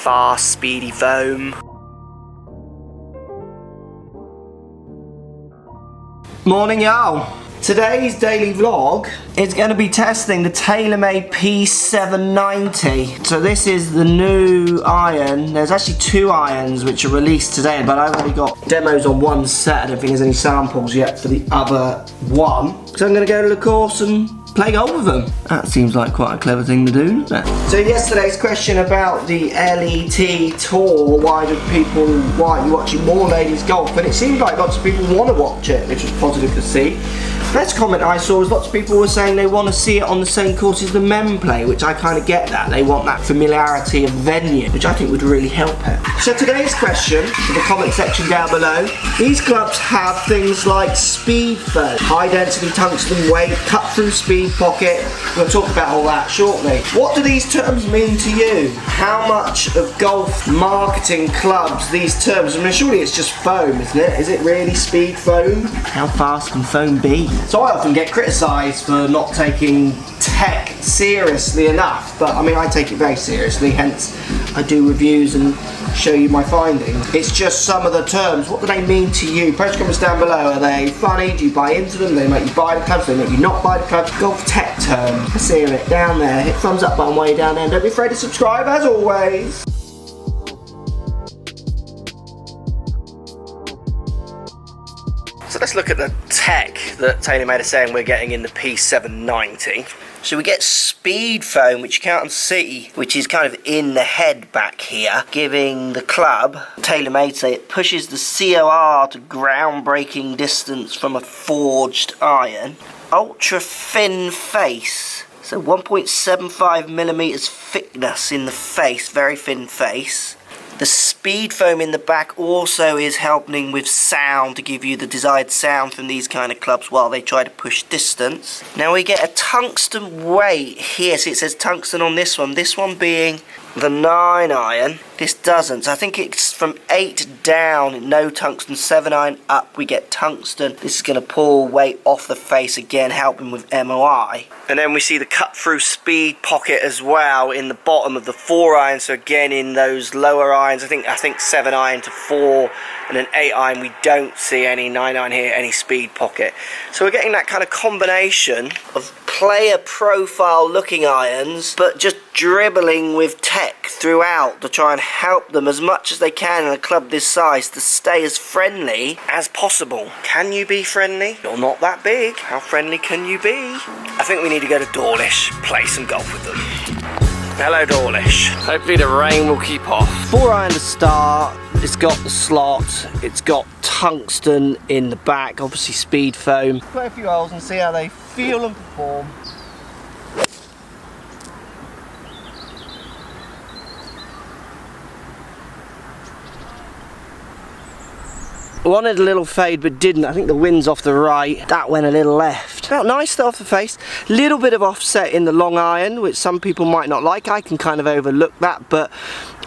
fast, speedy foam. Morning, y'all. Today's daily vlog is going to be testing the Taylormade P790. So this is the new iron. There's actually 2 irons which are released today, but I've only got demos on one set. I don't think there's any samples yet for the other one. So I'm going to go to the course and play golf with them. That seems like quite a clever thing to do, doesn't it? So yesterday's question about the LET tour, why are you watching more ladies golf? And it seemed like lots of people want to watch it, which was positive to see. Next comment I saw was lots of people were saying they want to see it on the same course as the men play, which I kind of get that. They want that familiarity of venue, which I think would really help it. So today's question, in the comment section down below, these clubs have things like speed foam, high density tungsten weight, cut through speed pocket. We'll talk about all that shortly. What do these terms mean to you? How much of golf marketing clubs these terms? I mean, surely it's just foam, isn't it? Is it really speed foam? How fast can foam be? So I often get criticised for not taking tech seriously enough, but I mean I take it very seriously, hence I do reviews and show you my findings. It's just some of the terms. What do they mean to you? Post comments down below. Are they funny? Do you buy into them? Do they make you buy the clubs? Do they make you not buy the clubs? Golf tech terms. Let's hear it. Down there. Hit thumbs up button while you're down there. And don't be afraid to subscribe as always. So let's look at the tech that Taylormade are saying we're getting in the P790. So we get speed foam, which you can't see, which is kind of in the head back here, giving the club, Taylormade say it pushes the COR to groundbreaking distance from a forged iron. Ultra thin face, so 1.75 millimeters thickness in the face, very thin face. The speed foam in the back also is helping with sound, to give you the desired sound from these kind of clubs while they try to push distance. Now we get a tungsten weight here, so it says tungsten on this one being the 9 iron. This doesn't, so I think it's from 8 down, no tungsten, 7 iron up we get tungsten. This is going to pull weight off the face again, helping with MOI. And then we see the cut through speed pocket as well in the bottom of the 4 iron, so again in those lower irons, I think 7 iron to 4 and an 8 iron, we don't see any 9 iron here, any speed pocket. So we're getting that kind of combination of player profile looking irons, but just dribbling with tech throughout to try and help them as much as they can in a club this size to stay as friendly as possible. Can you be friendly? You're not that big. How friendly can you be? I think we need to go to Dawlish, play some golf with them. Hello Dawlish. Hopefully the rain will keep off. 4 iron to start. It's got the slot, it's got tungsten in the back, obviously speed foam. Play a few holes and see how they feel and perform. Wanted a little fade but didn't. I think the wind's off the right. That went a little left. Felt nice though off the face. Little bit of offset in the long iron, which some people might not like. I can kind of overlook that, but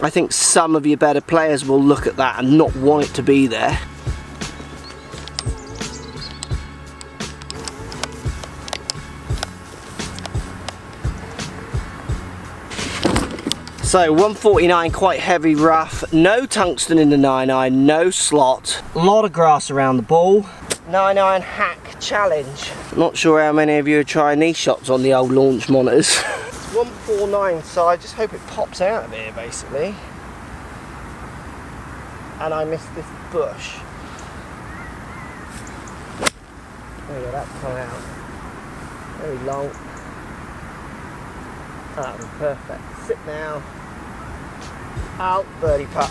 I think some of your better players will look at that and not want it to be there. So 149, quite heavy rough, no tungsten in the 9 iron, no slot, a lot of grass around the ball. 9 iron hack challenge. Not sure how many of you are trying these shots on the old launch monitors. It's 149, so I just hope it pops out of here basically. And I missed this bush. There you go, that's come out. Very long. That was perfect. Sit now. Out, birdie putt.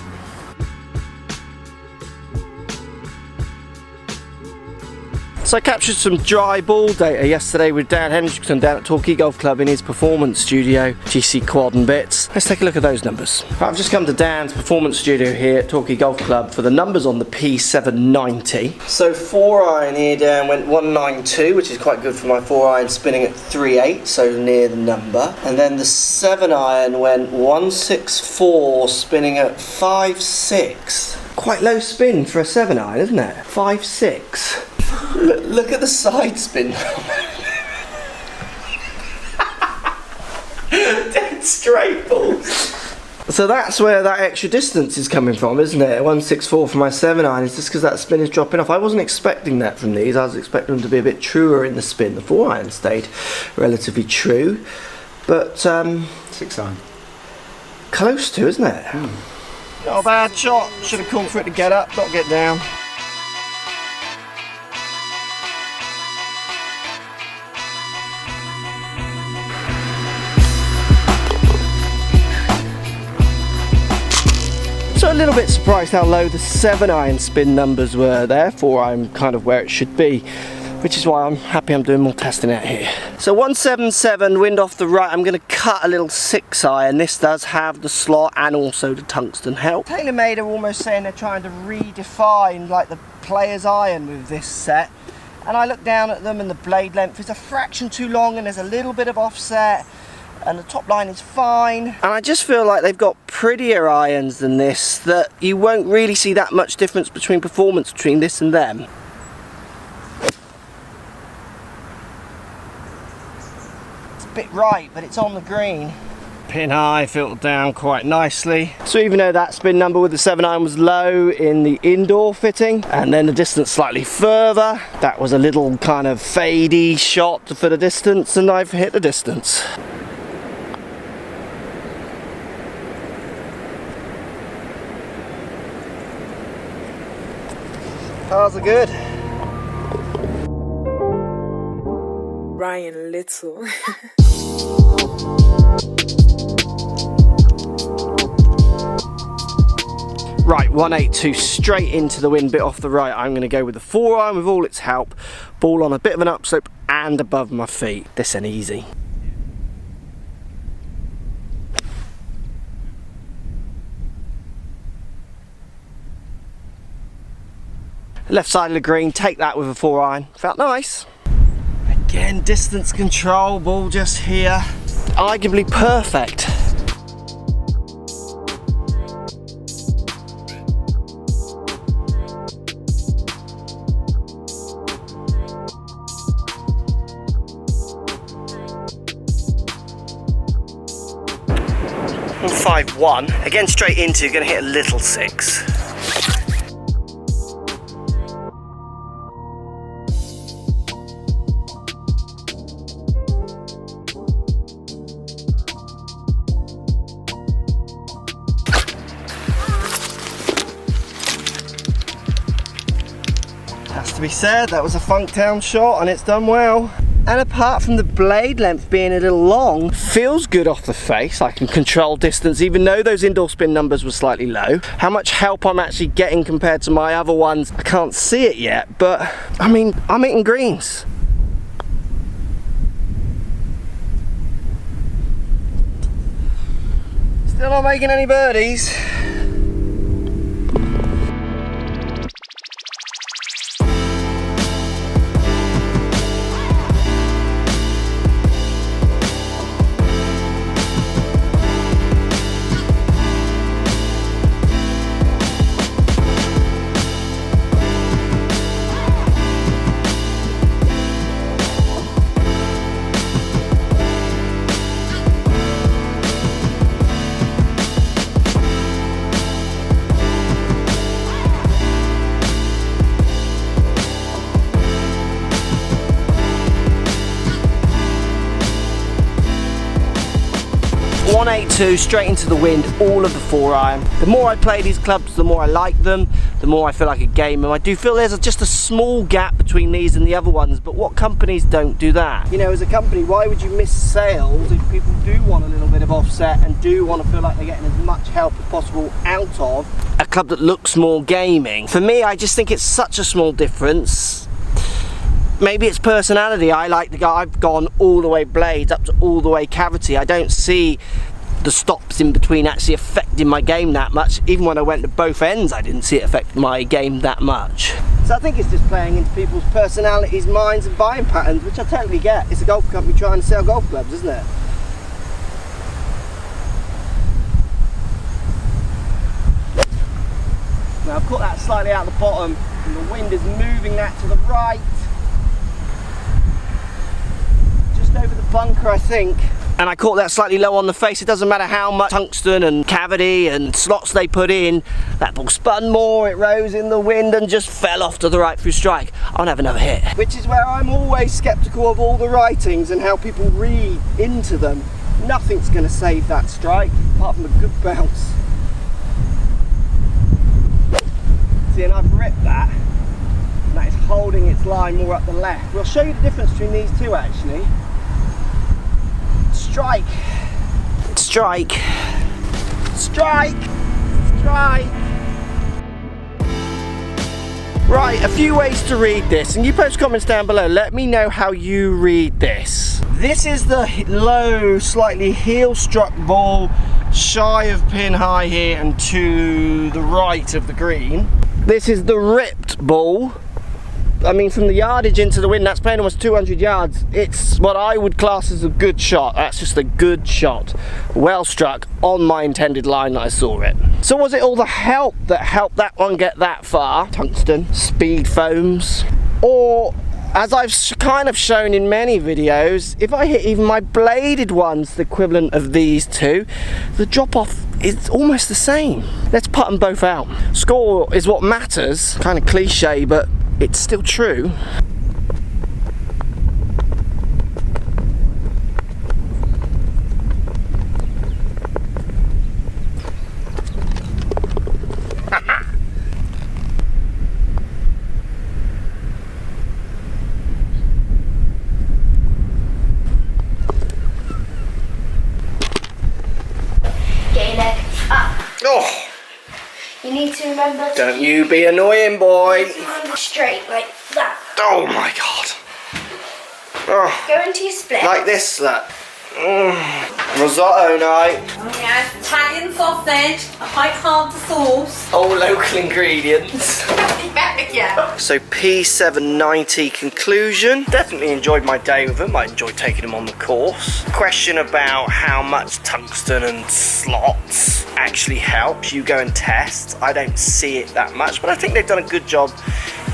So I captured some dry ball data yesterday with Dan Hendrickson down at Torquay Golf Club in his performance studio, GC Quad and Bits. Let's take a look at those numbers. I've just come to Dan's performance studio here at Torquay Golf Club for the numbers on the P790. So 4 iron here, Dan, went 192, which is quite good for my 4 iron, spinning at 3.8, so near the number. And then the 7 iron went 164, spinning at 5.6. Quite low spin for a 7 iron, isn't it? 5.6. Look at the side spin. Dead straight balls. So that's where that extra distance is coming from, isn't it? 164 for my 7-iron. It's just because that spin is dropping off. I wasn't expecting that from these. I was expecting them to be a bit truer in the spin. The 4-iron stayed relatively true, but 6-iron. Close to, isn't it? Not a bad shot. Should have called for it to get up, not get down. So a little bit surprised how low the 7-iron spin numbers were. Therefore I'm kind of where it should be, which is why I'm happy I'm doing more testing out here. So 177, wind off the right. I'm going to cut a little 6-iron. This does have the slot and also the tungsten help. Taylormade are almost saying they're trying to redefine like the player's iron with this set. And I look down at them and the blade length is a fraction too long and there's a little bit of offset. And the top line is fine. And I just feel like they've got prettier irons than this, that you won't really see that much difference between performance between this and them. It's a bit right, but it's on the green. Pin high, filtered down quite nicely. So even though that spin number with the 7-iron was low in the indoor fitting, and then the distance slightly further, that was a little kind of fadey shot for the distance, and I've hit the distance. Cars are good. Ryan Little. Right, 182 straight into the wind, bit off the right. I'm going to go with the 4-iron with all its help. Ball on a bit of an upslope and above my feet. This ain't easy. Left side of the green, take that with a 4-iron. Felt nice. Again, distance control, ball just here. Arguably perfect. And 5-1. Again, straight into, you're going to hit a little 6. Has to be said, that was a Funktown shot and it's done well. And apart from the blade length being a little long, feels good off the face. I can control distance even though those indoor spin numbers were slightly low. How much help I'm actually getting compared to my other ones, I can't see it yet, but I mean, I'm hitting greens. Still not making any birdies. .182 straight into the wind, all of the 4-iron. The more I play these clubs, the more I like them, the more I feel like a gamer. I do feel there's just a small gap between these and the other ones, but what companies don't do that? You know, as a company, why would you miss sales if people do want a little bit of offset and do want to feel like they're getting as much help as possible out of a club that looks more gaming? For me, I just think it's such a small difference. Maybe it's personality. I like the guy. I've gone all the way blades up to all the way cavity. I don't see the stops in between actually affecting my game that much. Even when I went to both ends, I didn't see it affect my game that much. So I think it's just playing into people's personalities, minds and buying patterns, which I totally get. It's a golf company trying to sell golf clubs, isn't it? Now I've put that slightly out the bottom and the wind is moving that to the right. Just over the bunker, I think. and I caught that slightly low on the face. It doesn't matter how much tungsten and cavity and slots they put in, that ball spun more, it rose in the wind and just fell off to the right through strike. I'll have another hit. Which is where I'm always skeptical of all the writings and how people read into them. Nothing's going to save that strike apart from a good bounce. See, and I've ripped that. And that is holding its line more up the left. We'll show you the difference between these two actually. Strike, strike, strike, strike. Right, a few ways to read this, and you post comments down below. Let me know how you read this. This is the low, slightly heel struck ball, shy of pin high here and to the right of the green. This is the ripped ball. I mean, from the yardage into the wind, that's playing almost 200 yards. It's what I would class as a good shot. That's just a good shot. Well struck on my intended line that I saw it. So was it all the help that helped that one get that far? Tungsten, speed foams, or as I've kind of shown in many videos, if I hit even my bladed ones, the equivalent of these two, the drop off is almost the same. Let's put them both out. Score is what matters. Kind of cliche, but it's still true. Get your leg up. Oh! You need to remember. Don't you be annoying, boy. Straight like that. Oh my god. Oh. Go into your split. Like this, look. Risotto night. Oh yeah, Italian sausage, quite hard to sauce. All local ingredients. Yeah. So P790 conclusion. Definitely enjoyed my day with them. I enjoyed taking them on the course. Question about how much tungsten and slots actually helps. You go and test. I don't see it that much, but I think they've done a good job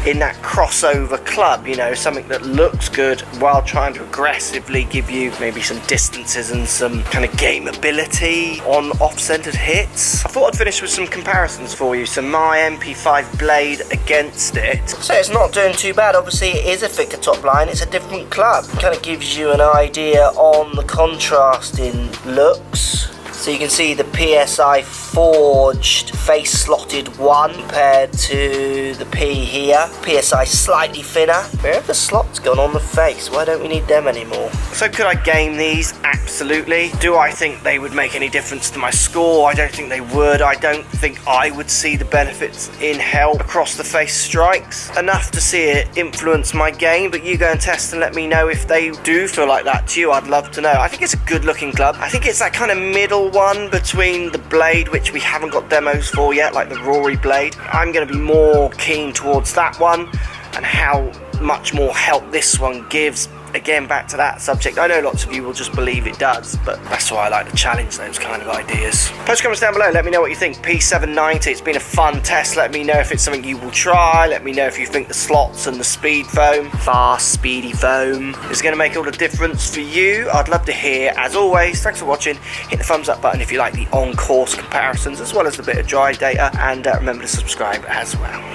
in that crossover club, you know, something that looks good while trying to aggressively give you maybe some distances and some kind of game ability on off-centered hits. I thought I'd finish with some comparisons for you. So my MP5 blade against it. So it's not doing too bad. Obviously it is a thicker top line, it's a different club. It kind of gives you an idea on the contrast in looks. So you can see the PSI forged face slotted one compared to the P here. PSI slightly thinner. Where have the slots gone on the face? Why don't we need them anymore? So could I game these? Absolutely. Do I think they would make any difference to my score? I don't think they would. I don't think I would see the benefits in help across the face strikes enough to see it influence my game, but you go and test and let me know if they do feel like that to you. I'd love to know. I think it's a good looking club. I think it's that kind of middle one between the blade, which we haven't got demos for yet, like the Rory blade. I'm going to be more keen towards that one and how much more help this one gives. Again, back to that subject, I know lots of you will just believe it does, but that's why I like to challenge those kind of ideas. Post comments down below, let me know what you think. P790, it's been a fun test. Let me know if it's something you will try. Let me know if you think the slots and the speed foam, fast, speedy foam, is going to make all the difference for you. I'd love to hear. As always, thanks for watching. Hit the thumbs up button if you like the on-course comparisons, as well as the bit of dry data, and remember to subscribe as well.